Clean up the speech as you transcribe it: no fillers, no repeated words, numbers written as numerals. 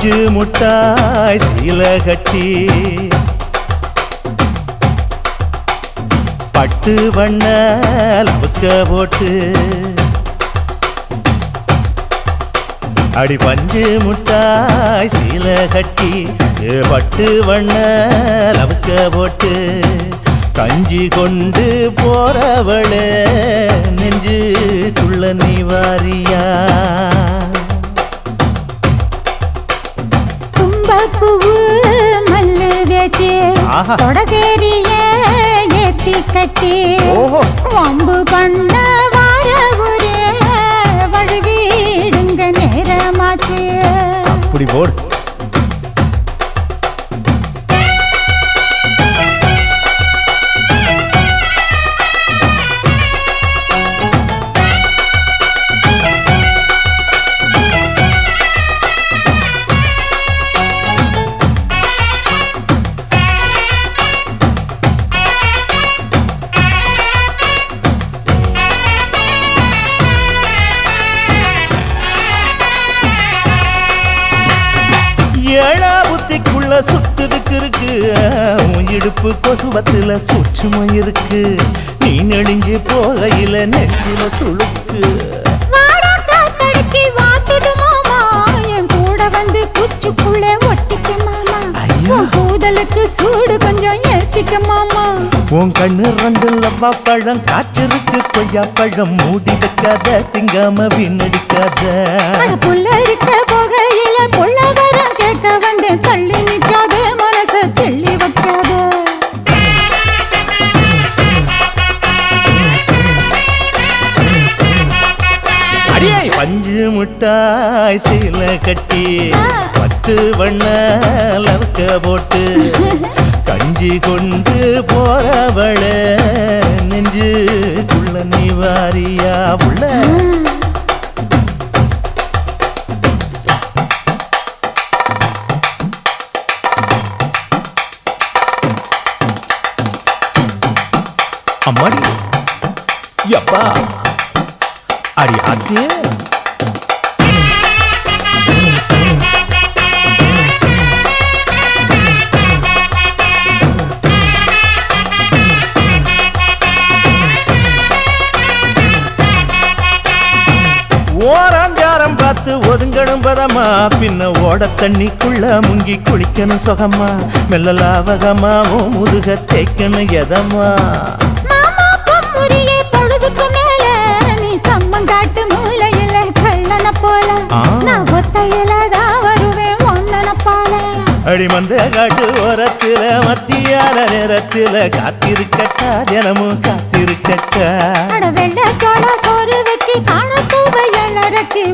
பஞ்சு முட்டாய் சீல கட்டி பட்டு வண்ண லவுக்க போட்டு அடி பஞ்சு முட்டாய் சீல கட்டி பட்டு வண்ண லவுக்க போட்டு கஞ்சி கொண்டு போறவளே நெஞ்சுக்குள்ள நீ வாரியா தும்பப்பூவு மல்லு வேட்டி தொடதேரிய ஏத்தி கட்டி வம்பு பண்ண வார ஒரே வழுவிடுங்க நேரமாச்சு அப்படி போடு ஏழா புத்திக்குள்ள சுத்துதுக்கு இருக்கு உன் இடுப்பு கொசுவத்துல சூட்சும இருக்கு நீ நெளிஞ்சு போகையில நெஞ்சில சுழுக்கு கூட வந்து குச்சுக்குள்ள ஒட்டிக்க மாமா கூதலுக்கு சூடு கொஞ்சம் ஏத்திக்க மாமா உன் கண்ணு ரெண்டு லவ்வா பழம் காய்ச்சிருக்கு கொய்யா பழம் மூடி வைக்காத திங்காம வீணடிக்காத புள்ள இருக்க போகையில புள்ள வரம் கேட்க வந்து தள்ளி நிற்காத மனச தெள்ளி வைக்காத அடியே பஞ்சு முட்டாய் சீல கட்டி பத்து வண்ண லவுக்க போட்டு கஞ்சி கொண்டு போறவள நெஞ்சுக்குள்ள நீ வாரியா உள்ள அம்மாடி யப்பா அடி ஆத்தியே ஓராஞ்சாரம் பார்த்து ஒதுங்கணும் பதமா பின்ன ஓட தண்ணிக்குள்ள முங்கி குளிக்கணும் சுகமா மெல்ல லாவகமாவும் முதுக தேய்க்கணும் எதமா காட்டு மூலையில கள்ளன போல நான் ஒத்தையிலதான் வருவேன் ஒன்னன போல அடிமந்த காட்டு ஓரத்துல மத்தியான நேரத்துல காத்திருக்கட்டா தினமும் காத்திருக்கட்டா வெள்ள சோள சோறு வச்சு காண பூவையல் அரைச்சி